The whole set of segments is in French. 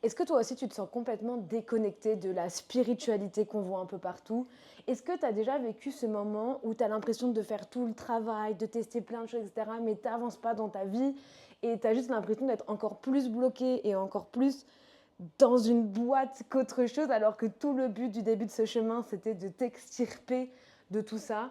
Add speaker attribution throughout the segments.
Speaker 1: Est-ce que toi aussi tu te sens complètement déconnecté de la spiritualité qu'on voit un peu partout? Est-ce que tu as déjà vécu ce moment où tu as l'impression de faire tout le travail, de tester plein de choses, etc., mais tu n'avances pas dans ta vie et tu as juste l'impression d'être encore plus bloqué et encore plus dans une boîte qu'autre chose, alors que tout le but du début de ce chemin, c'était de t'extirper de tout ça?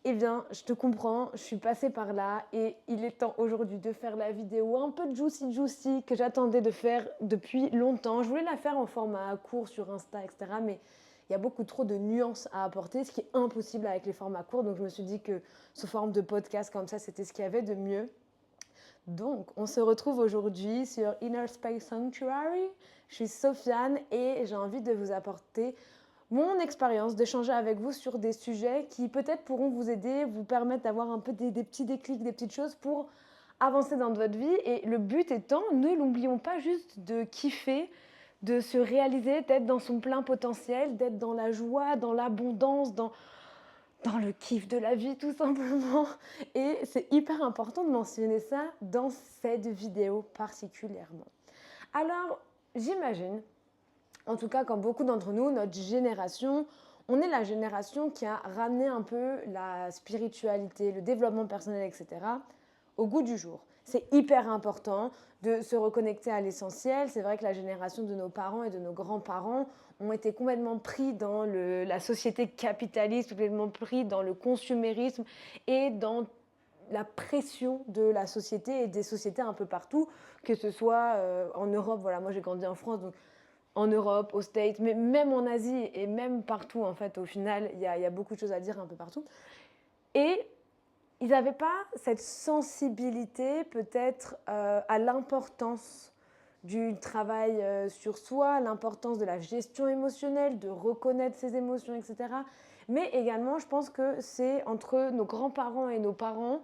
Speaker 1: Eh bien, je te comprends, je suis passée par là et il est temps aujourd'hui de faire la vidéo un peu juicy juicy que j'attendais de faire depuis longtemps. Je voulais la faire en format court sur Insta, etc. Mais il y a beaucoup trop de nuances à apporter, ce qui est impossible avec les formats courts. Donc je me suis dit que sous forme de podcast comme ça, c'était ce qu'il y avait de mieux. Donc, on se retrouve aujourd'hui sur Inner Space Sanctuary. Je suis Sofiane et j'ai envie de vous apporter mon expérience, d'échanger avec vous sur des sujets qui peut-être pourront vous aider, vous permettre d'avoir un peu des petits déclics, des petites choses pour avancer dans votre vie. Et le but étant, ne l'oublions pas, juste de kiffer, de se réaliser, d'être dans son plein potentiel, d'être dans la joie, dans l'abondance, dans le kiff de la vie tout simplement. Et c'est hyper important de mentionner ça dans cette vidéo particulièrement. Alors, j'imagine, en tout cas comme beaucoup d'entre nous, notre génération, on est la génération qui a ramené un peu la spiritualité, le développement personnel, etc. au goût du jour. C'est hyper important de se reconnecter à l'essentiel. C'est vrai que la génération de nos parents et de nos grands-parents ont été complètement pris dans la société capitaliste, complètement pris dans le consumérisme et dans la pression de la société et des sociétés un peu partout, que ce soit en Europe, voilà, moi j'ai grandi en France, donc en Europe, aux States, mais même en Asie et même partout en fait, au final, il y a beaucoup de choses à dire un peu partout. Et ils n'avaient pas cette sensibilité peut-être à l'importance du travail sur soi, l'importance de la gestion émotionnelle, de reconnaître ses émotions, etc. Mais également, je pense que c'est entre nos grands-parents et nos parents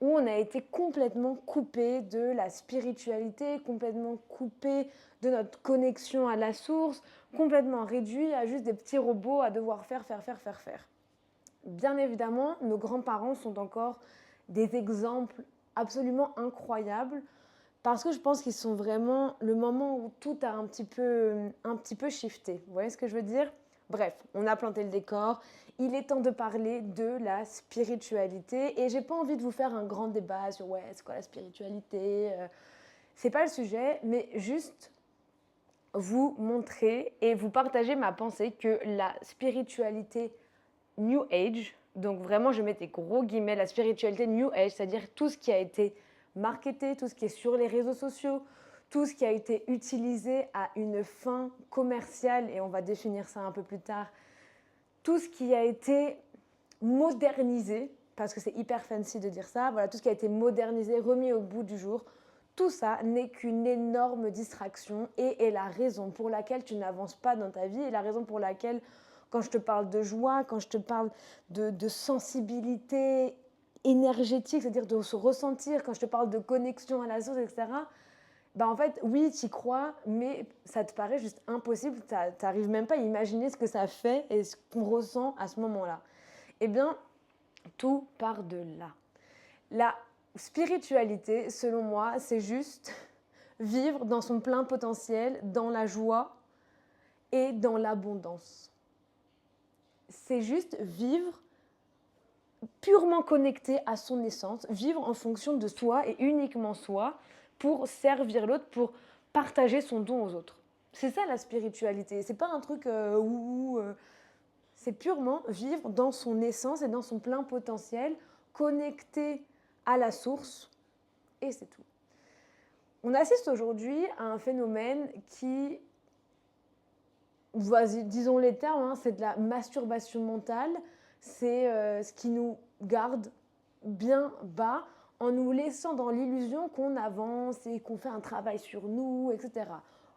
Speaker 1: où on a été complètement coupé de la spiritualité, complètement coupé de notre connexion à la source, complètement réduit à juste des petits robots à devoir faire. Bien évidemment, nos grands-parents sont encore des exemples absolument incroyables parce que je pense qu'ils sont vraiment le moment où tout a un petit peu shifté. Vous voyez ce que je veux dire? Bref, on a planté le décor. Il est temps de parler de la spiritualité et j'ai pas envie de vous faire un grand débat sur ouais, c'est quoi la spiritualité. C'est pas le sujet, mais juste vous montrer et vous partager ma pensée que la spiritualité New Age, donc vraiment je mets des gros guillemets, la spiritualité New Age, c'est-à-dire tout ce qui a été marketé, tout ce qui est sur les réseaux sociaux, tout ce qui a été utilisé à une fin commerciale, et on va définir ça un peu plus tard, tout ce qui a été modernisé, parce que c'est hyper fancy de dire ça, voilà, tout ce qui a été modernisé, remis au bout du jour, tout ça n'est qu'une énorme distraction et est la raison pour laquelle tu n'avances pas dans ta vie et la raison pour laquelle quand je te parle de joie, quand je te parle de sensibilité énergétique, c'est-à-dire de se ressentir, quand je te parle de connexion à la source, etc., ben en fait, oui, tu y crois, mais ça te paraît juste impossible. Tu n'arrives même pas à imaginer ce que ça fait et ce qu'on ressent à ce moment-là. Eh bien, tout part de là. La spiritualité, selon moi, c'est juste vivre dans son plein potentiel, dans la joie et dans l'abondance. C'est juste vivre purement connecté à son essence, vivre en fonction de soi et uniquement soi pour servir l'autre, pour partager son don aux autres. C'est ça la spiritualité. C'est pas un truc c'est purement vivre dans son essence et dans son plein potentiel, connecté à la source, et c'est tout. On assiste aujourd'hui à un phénomène qui, disons les termes, hein, c'est de la masturbation mentale, c'est ce qui nous garde bien bas en nous laissant dans l'illusion qu'on avance et qu'on fait un travail sur nous, etc.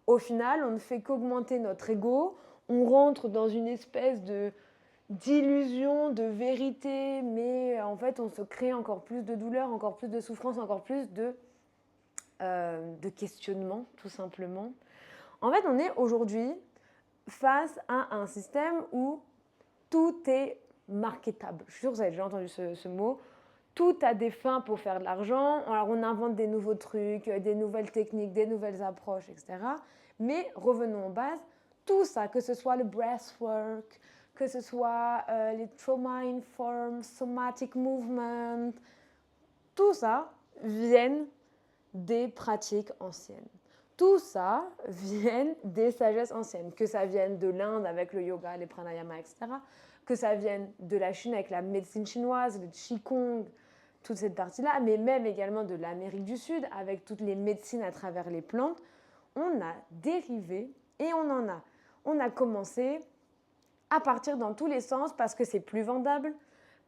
Speaker 1: Au final, on ne fait qu'augmenter notre ego, on rentre dans une espèce d'illusion, de vérité, mais en fait, on se crée encore plus de douleur, encore plus de souffrance, encore plus de questionnement, tout simplement. En fait, on est aujourd'hui face à un système où tout est marketable. Je suis sûre que vous avez déjà entendu ce mot. Tout a des fins pour faire de l'argent. Alors, on invente des nouveaux trucs, des nouvelles techniques, des nouvelles approches, etc. Mais revenons aux bases, tout ça, que ce soit le breathwork, que ce soit les trauma-informed somatic movement, tout ça viennent des pratiques anciennes. Tout ça vient des sagesses anciennes, que ça vienne de l'Inde avec le yoga, les pranayama, etc., que ça vienne de la Chine avec la médecine chinoise, le qigong, toute cette partie-là, mais même également de l'Amérique du Sud avec toutes les médecines à travers les plantes. On a dérivé et on a commencé à partir dans tous les sens parce que c'est plus vendable,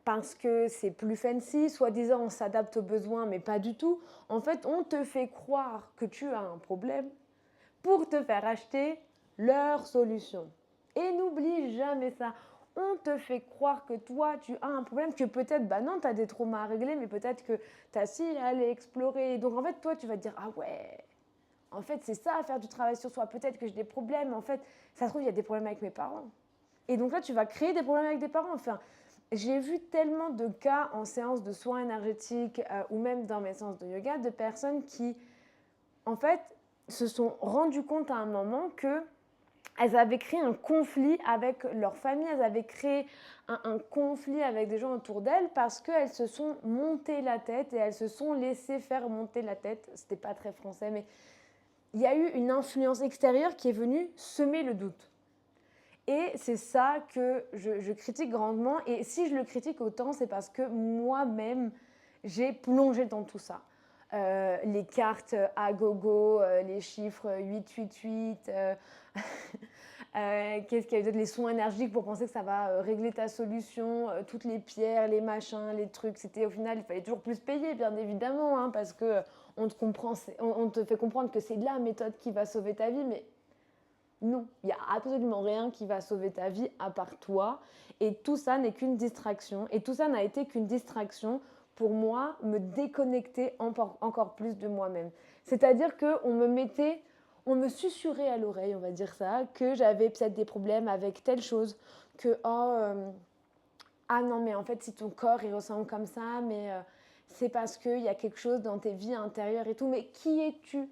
Speaker 1: parce que c'est plus fancy, soi-disant on s'adapte aux besoins, mais pas du tout. En fait, on te fait croire que tu as un problème pour te faire acheter leur solution. Et n'oublie jamais ça. On te fait croire que toi, tu as un problème, que peut-être, bah non, tu as des traumas à régler, mais peut-être que tu as si à aller explorer. Donc en fait, toi, tu vas te dire, ah ouais, en fait, c'est ça, faire du travail sur soi. Peut-être que j'ai des problèmes. En fait, ça se trouve, il y a des problèmes avec mes parents. Et donc là, tu vas créer des problèmes avec des parents. Enfin, j'ai vu tellement de cas en séance de soins énergétiques ou même dans mes séances de yoga de personnes qui, en fait, se sont rendues compte à un moment que elles avaient créé un conflit avec leur famille, elles avaient créé un conflit avec des gens autour d'elles parce qu'elles se sont montées la tête et elles se sont laissées faire monter la tête. C'était pas très français, mais il y a eu une influence extérieure qui est venue semer le doute. Et c'est ça que je critique grandement. Et si je le critique autant, c'est parce que moi-même, j'ai plongé dans tout ça. Les cartes à gogo, les chiffres 888, qu'est-ce qu'il y a d'autre, les sons énergiques pour penser que ça va régler ta solution, toutes les pierres, les machins, les trucs. C'était au final, il fallait toujours plus payer, bien évidemment, hein, parce que on te fait comprendre que c'est la méthode qui va sauver ta vie, mais non, il n'y a absolument rien qui va sauver ta vie à part toi. Et tout ça n'est qu'une distraction. Et tout ça n'a été qu'une distraction pour moi, me déconnecter encore plus de moi-même. C'est-à-dire qu'on me susurrait à l'oreille, on va dire ça, que j'avais peut-être des problèmes avec telle chose, que ah non, mais en fait, si ton corps il ressemble comme ça, mais c'est parce qu'il y a quelque chose dans tes vies intérieures et tout. Mais qui es-tu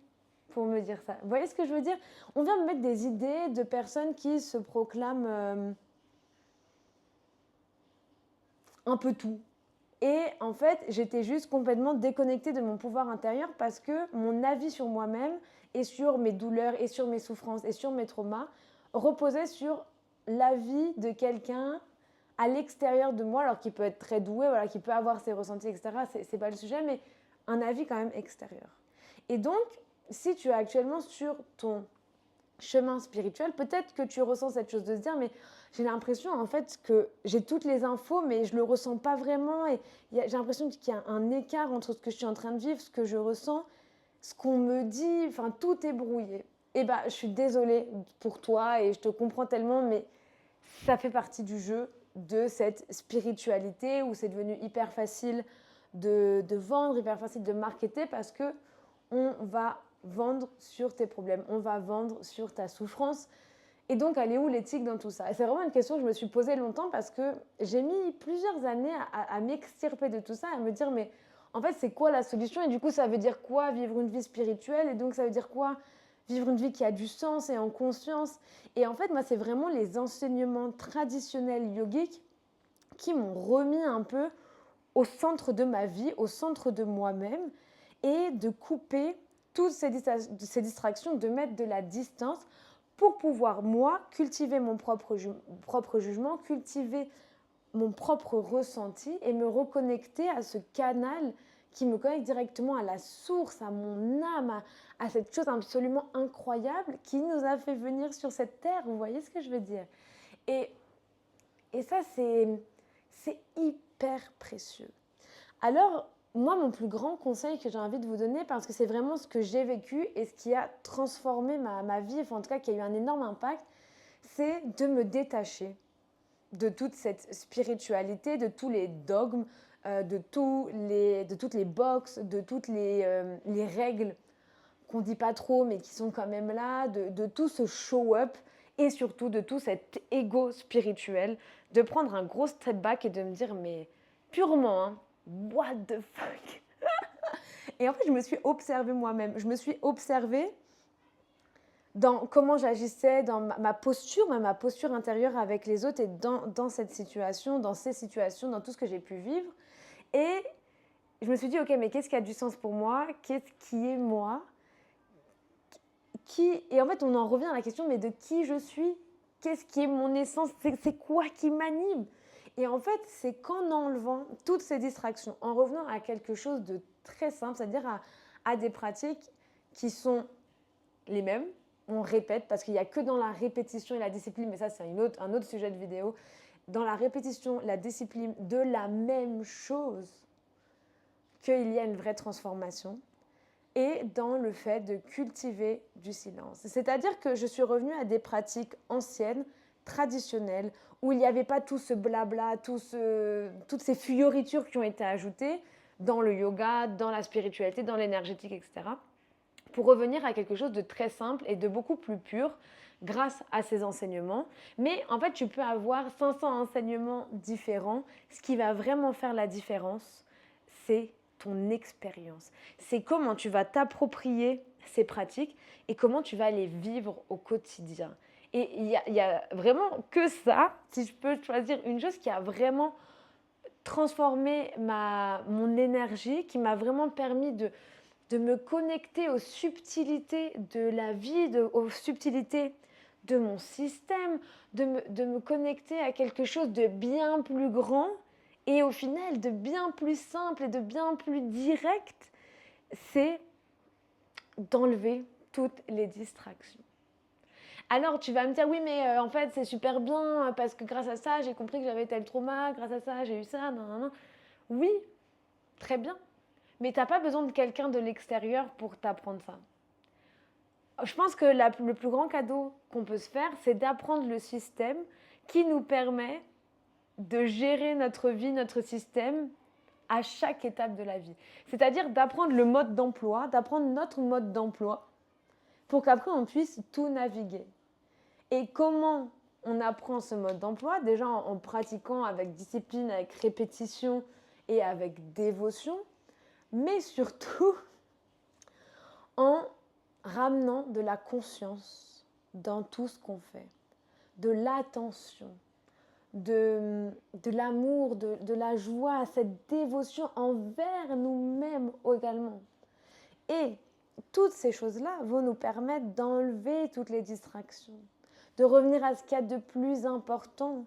Speaker 1: pour me dire ça? Vous voyez ce que je veux dire? On vient me mettre des idées de personnes qui se proclament un peu tout. Et en fait, j'étais juste complètement déconnectée de mon pouvoir intérieur parce que mon avis sur moi-même et sur mes douleurs et sur mes souffrances et sur mes traumas reposait sur l'avis de quelqu'un à l'extérieur de moi, alors qu'il peut être très doué, voilà, qui peut avoir ses ressentis, etc. C'est pas le sujet, mais un avis quand même extérieur. Et donc, si tu es actuellement sur ton chemin spirituel, peut-être que tu ressens cette chose de se dire, mais j'ai l'impression en fait que j'ai toutes les infos, mais je le ressens pas vraiment, et j'ai l'impression qu'il y a un écart entre ce que je suis en train de vivre, ce que je ressens, ce qu'on me dit, enfin tout est brouillé. Et bah, je suis désolée pour toi et je te comprends tellement, mais ça fait partie du jeu de cette spiritualité où c'est devenu hyper facile de vendre, hyper facile de marketer parce que on va vendre sur tes problèmes, on va vendre sur ta souffrance. Et donc, elle est où l'éthique dans tout ça? Et c'est vraiment une question que je me suis posée longtemps parce que j'ai mis plusieurs années à m'extirper de tout ça, à me dire, mais en fait, c'est quoi la solution? Et du coup, ça veut dire quoi vivre une vie spirituelle? Et donc, ça veut dire quoi vivre une vie qui a du sens et en conscience? Et en fait, moi, c'est vraiment les enseignements traditionnels yogiques qui m'ont remis un peu au centre de ma vie, au centre de moi-même, et de couper toutes ces distractions, de mettre de la distance pour pouvoir, moi, cultiver mon propre jugement, cultiver mon propre ressenti et me reconnecter à ce canal qui me connecte directement à la source, à mon âme, à cette chose absolument incroyable qui nous a fait venir sur cette terre. Vous voyez ce que je veux dire? Et, et ça, c'est hyper précieux. Alors, moi, mon plus grand conseil que j'ai envie de vous donner, parce que c'est vraiment ce que j'ai vécu et ce qui a transformé ma vie, enfin en tout cas qui a eu un énorme impact, c'est de me détacher de toute cette spiritualité, de tous les dogmes, de toutes les boxes, de toutes les règles qu'on ne dit pas trop mais qui sont quand même là, de tout ce show-up et surtout de tout cet ego spirituel, de prendre un gros step back et de me dire mais purement, hein, what the fuck. Et en fait, je me suis observée moi-même. Je me suis observée dans comment j'agissais, dans ma posture, même ma posture intérieure avec les autres et dans cette situation, dans ces situations, dans tout ce que j'ai pu vivre. Et je me suis dit, ok, mais qu'est-ce qui a du sens pour moi? Qu'est-ce qui est moi? Et en fait, on en revient à la question, mais de qui je suis? Qu'est-ce qui est mon essence? C'est quoi qui m'anime? Et en fait, c'est qu'en enlevant toutes ces distractions, en revenant à quelque chose de très simple, c'est-à-dire à des pratiques qui sont les mêmes, on répète, parce qu'il n'y a que dans la répétition et la discipline, mais ça c'est un autre sujet de vidéo, dans la répétition, la discipline de la même chose, qu'il y a une vraie transformation, et dans le fait de cultiver du silence. C'est-à-dire que je suis revenue à des pratiques anciennes, traditionnelles, où il n'y avait pas tout ce blabla, toutes ces fioritures qui ont été ajoutées dans le yoga, dans la spiritualité, dans l'énergétique, etc., pour revenir à quelque chose de très simple et de beaucoup plus pur grâce à ces enseignements. Mais en fait, tu peux avoir 500 enseignements différents. Ce qui va vraiment faire la différence, c'est ton expérience. C'est comment tu vas t'approprier ces pratiques et comment tu vas les vivre au quotidien. Et il y a vraiment que ça, si je peux choisir une chose qui a vraiment transformé mon énergie, qui m'a vraiment permis de me connecter aux subtilités de la vie, aux subtilités de mon système, de me connecter à quelque chose de bien plus grand et au final de bien plus simple et de bien plus direct, c'est d'enlever toutes les distractions. Alors tu vas me dire oui mais en fait c'est super bien parce que grâce à ça j'ai compris que j'avais tel trauma, grâce à ça j'ai eu ça, non, non, non. Oui, très bien. Mais tu n'as pas besoin de quelqu'un de l'extérieur pour t'apprendre ça. Je pense que le plus grand cadeau qu'on peut se faire, c'est d'apprendre le système qui nous permet de gérer notre vie, notre système à chaque étape de la vie. C'est-à-dire d'apprendre le mode d'emploi, d'apprendre notre mode d'emploi pour qu'après on puisse tout naviguer. Et comment on apprend ce mode d'emploi? Déjà en pratiquant avec discipline, avec répétition et avec dévotion, mais surtout en ramenant de la conscience dans tout ce qu'on fait, de l'attention, de l'amour, de la joie, cette dévotion envers nous-mêmes également. Et toutes ces choses-là vont nous permettre d'enlever toutes les distractions, de revenir à ce qu'il y a de plus important.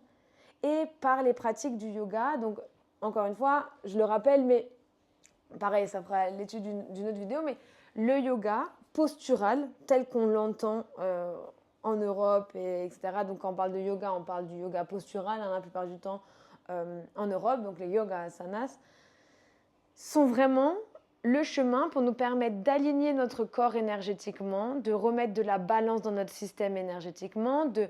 Speaker 1: Et par les pratiques du yoga, donc encore une fois, je le rappelle, mais pareil, ça fera l'étude d'une autre vidéo, mais le yoga postural, tel qu'on l'entend en Europe, etc. Donc quand on parle de yoga, on parle du yoga postural la plupart du temps en Europe, donc les yoga asanas, sont vraiment le chemin pour nous permettre d'aligner notre corps énergétiquement, de remettre de la balance dans notre système énergétiquement, de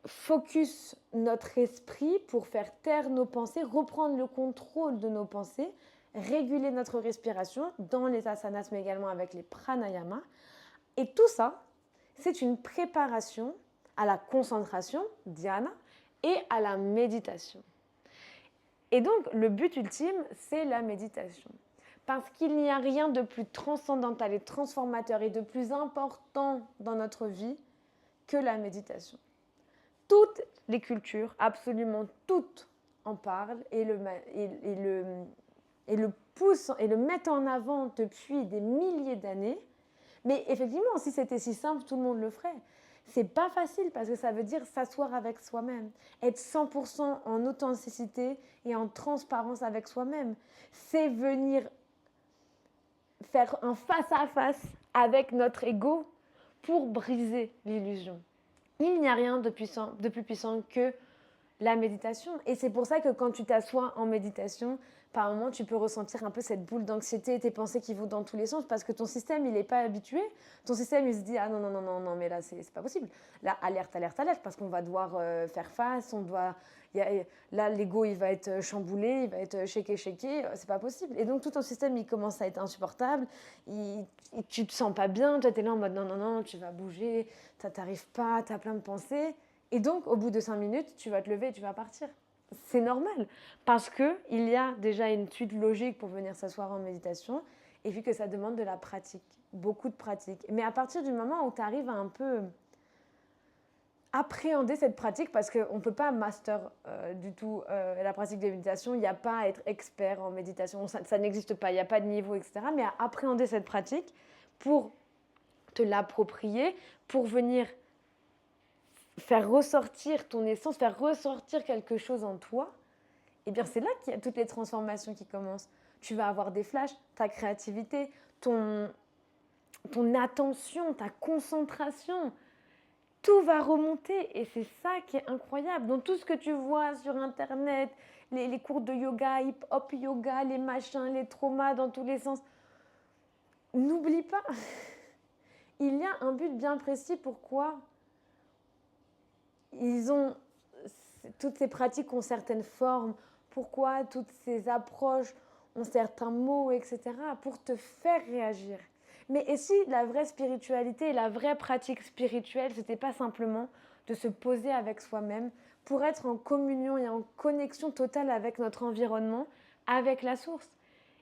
Speaker 1: focus notre esprit pour faire taire nos pensées, reprendre le contrôle de nos pensées, réguler notre respiration dans les asanas, mais également avec les pranayamas. Et tout ça, c'est une préparation à la concentration, dhyana, et à la méditation. Et donc, le but ultime, c'est la méditation. Parce qu'il n'y a rien de plus transcendantal et transformateur et de plus important dans notre vie que la méditation. Toutes les cultures, absolument toutes, en parlent et le poussent et le mettent en avant depuis des milliers d'années. Mais effectivement, si c'était si simple, tout le monde le ferait. C'est pas facile parce que ça veut dire s'asseoir avec soi-même, être 100% en authenticité et en transparence avec soi-même. C'est venir faire un face-à-face avec notre ego pour briser l'illusion. Il n'y a rien de plus puissant que la méditation. Et c'est pour ça que quand tu t'assois en méditation, par moment, tu peux ressentir un peu cette boule d'anxiété et tes pensées qui vont dans tous les sens parce que ton système, il n'est pas habitué. Ton système, il se dit « Ah non, non, non, non, non, mais là, c'est pas possible. » Là, alerte, alerte, alerte, parce qu'on va devoir faire face, là, l'ego, il va être chamboulé, il va être shaké, c'est pas possible. Et donc, tout ton système, il commence à être insupportable, tu te sens pas bien, toi, t'es là en mode « Non, non, non, tu vas bouger, t'arrives pas, t'as plein de pensées. » Et donc, au bout de 5 minutes, tu vas te lever et tu vas partir. C'est normal, parce qu'il y a déjà une suite logique pour venir s'asseoir en méditation, et puis que ça demande de la pratique. beaucoup de pratiques. Mais à partir du moment où tu arrives à un peu appréhender cette pratique, parce qu'on ne peut pas master du tout la pratique de méditation, il n'y a pas à être expert en méditation, ça n'existe pas, il n'y a pas de niveau, etc. Mais à appréhender cette pratique pour te l'approprier, pour venir faire ressortir ton essence, faire ressortir quelque chose en toi, et bien c'est là qu'il y a toutes les transformations qui commencent. Tu vas avoir des flashs, ta créativité, ton attention, ta concentration, tout va remonter et c'est ça qui est incroyable. Donc tout ce que tu vois sur internet, les cours de yoga, hip-hop yoga, les machins, les traumas dans tous les sens, n'oublie pas, il y a un but bien précis pourquoi toutes ces pratiques ont certaines formes, pourquoi toutes ces approches ont certains mots, etc. pour te faire réagir. Mais et si la vraie spiritualité et la vraie pratique spirituelle, c'était pas simplement de se poser avec soi-même pour être en communion et en connexion totale avec notre environnement, avec la source.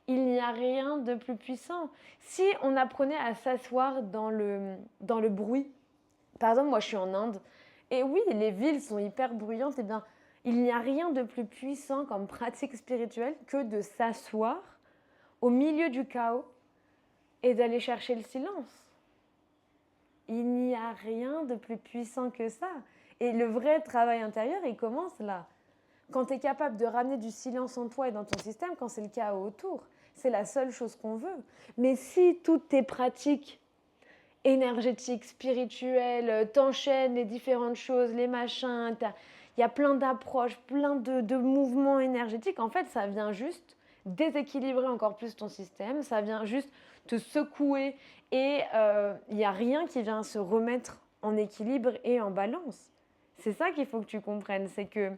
Speaker 1: Il n'y a rien de plus puissant. Si on apprenait à s'asseoir dans le bruit, par exemple, moi je suis en Inde, et oui, les villes sont hyper bruyantes, et bien il n'y a rien de plus puissant comme pratique spirituelle que de s'asseoir au milieu du chaos et d'aller chercher le silence. Il n'y a rien de plus puissant que ça. Et le vrai travail intérieur, il commence là. Quand tu es capable de ramener du silence en toi et dans ton système, quand c'est le chaos autour, c'est la seule chose qu'on veut. Mais si toutes tes pratiques énergétiques, spirituelles, t'enchaînes les différentes choses, les machins, il y a plein d'approches, plein de mouvements énergétiques, en fait, ça vient juste déséquilibrer encore plus ton système, ça vient juste te secouer et il n'y a rien qui vient se remettre en équilibre et en balance. C'est ça qu'il faut que tu comprennes, c'est que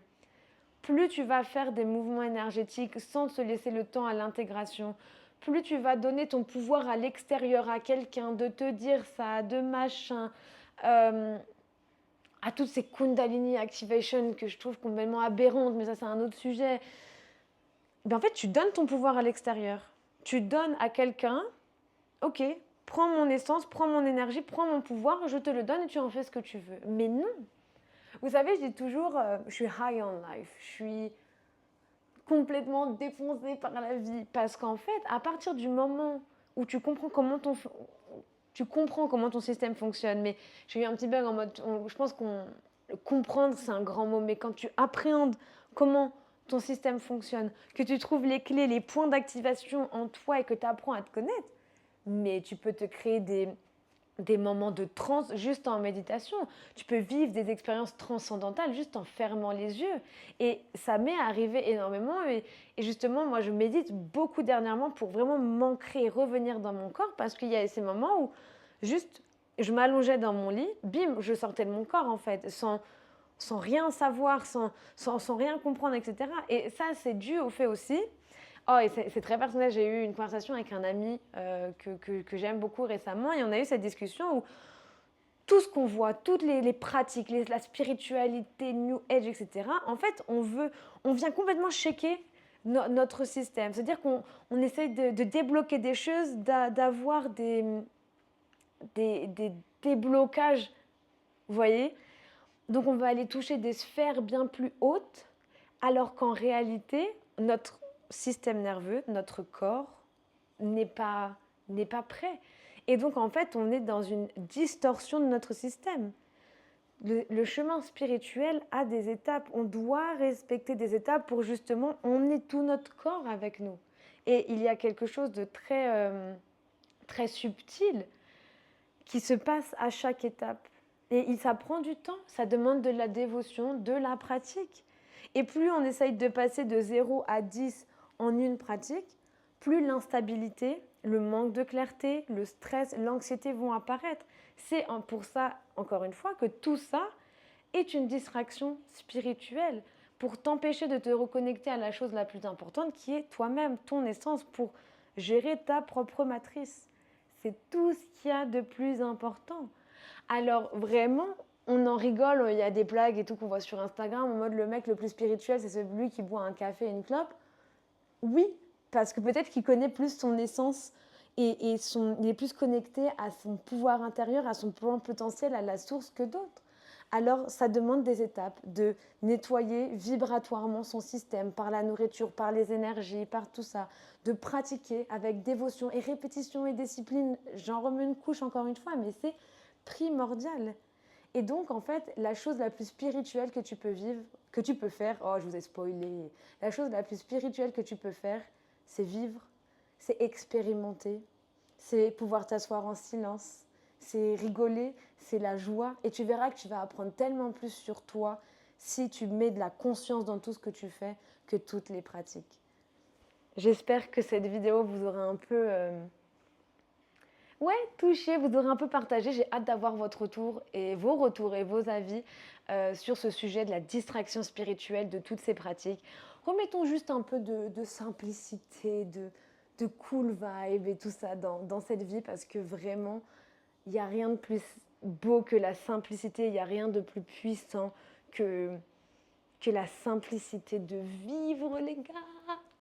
Speaker 1: plus tu vas faire des mouvements énergétiques sans te laisser le temps à l'intégration, plus tu vas donner ton pouvoir à l'extérieur à quelqu'un, de te dire ça, de machin, à toutes ces Kundalini Activation que je trouve complètement aberrantes, mais ça c'est un autre sujet. Ben en fait, tu donnes ton pouvoir à l'extérieur. Tu donnes à quelqu'un, ok, prends mon essence, prends mon énergie, prends mon pouvoir, je te le donne et tu en fais ce que tu veux. Mais non. Vous savez, je dis toujours, je suis high on life, je suis complètement défoncée par la vie. Parce qu'en fait, à partir du moment où tu comprends comment ton système fonctionne, mais j'ai eu un petit bug en mode, je pense qu'on comprendre, c'est un grand mot, mais quand tu appréhendes comment ton système fonctionne, que tu trouves les clés, les points d'activation en toi et que tu apprends à te connaître, mais tu peux te créer des moments de transe juste en méditation. Tu peux vivre des expériences transcendantales juste en fermant les yeux. Et ça m'est arrivé énormément. Et justement, moi, je médite beaucoup dernièrement pour vraiment m'ancrer et revenir dans mon corps parce qu'il y a ces moments où juste je m'allongeais dans mon lit, bim, je sortais de mon corps en fait, sans rien savoir, sans rien comprendre, etc. Et ça, c'est dû au fait aussi. Oh, et c'est très personnel. J'ai eu une conversation avec un ami que j'aime beaucoup récemment et on a eu cette discussion où tout ce qu'on voit, toutes les pratiques, la spiritualité, New Age, etc., en fait, on vient complètement shaker notre système. C'est-à-dire qu'on essaye de débloquer des choses, d'avoir des déblocages, vous voyez. Donc on va aller toucher des sphères bien plus hautes, alors qu'en réalité, notre système nerveux, notre corps, n'est pas prêt. Et donc, en fait, on est dans une distorsion de notre système. Le chemin spirituel a des étapes. On doit respecter des étapes pour justement emmener tout notre corps avec nous. Et il y a quelque chose de très subtil qui se passe à chaque étape. Et ça prend du temps, ça demande de la dévotion, de la pratique. Et plus on essaye de passer de 0 à 10 en une pratique, plus l'instabilité, le manque de clarté, le stress, l'anxiété vont apparaître. C'est pour ça, encore une fois, que tout ça est une distraction spirituelle pour t'empêcher de te reconnecter à la chose la plus importante qui est toi-même, ton essence, pour gérer ta propre matrice. C'est tout ce qu'il y a de plus important. Alors vraiment, on en rigole, il y a des blagues et tout qu'on voit sur Instagram, en mode le mec le plus spirituel, c'est celui qui boit un café et une clope. Oui, parce que peut-être qu'il connaît plus son essence il est plus connecté à son pouvoir intérieur, à son plein potentiel, à la source que d'autres. Alors, ça demande des étapes de nettoyer vibratoirement son système par la nourriture, par les énergies, par tout ça, de pratiquer avec dévotion et répétition et discipline. J'en remets une couche encore une fois, mais c'est primordial. Et donc, en fait, la chose la plus spirituelle que tu peux vivre, que tu peux faire, oh, je vous ai spoilé, la chose la plus spirituelle que tu peux faire, c'est vivre, c'est expérimenter, c'est pouvoir t'asseoir en silence, c'est rigoler, c'est la joie. Et tu verras que tu vas apprendre tellement plus sur toi si tu mets de la conscience dans tout ce que tu fais que toutes les pratiques. J'espère que cette vidéo vous aura un peu touché, vous aurez un peu partagé. J'ai hâte d'avoir votre retours et vos avis sur ce sujet de la distraction spirituelle, de toutes ces pratiques. Remettons juste un peu de simplicité, de cool vibe et tout ça dans cette vie parce que vraiment, il n'y a rien de plus beau que la simplicité, il n'y a rien de plus puissant que la simplicité de vivre, les gars.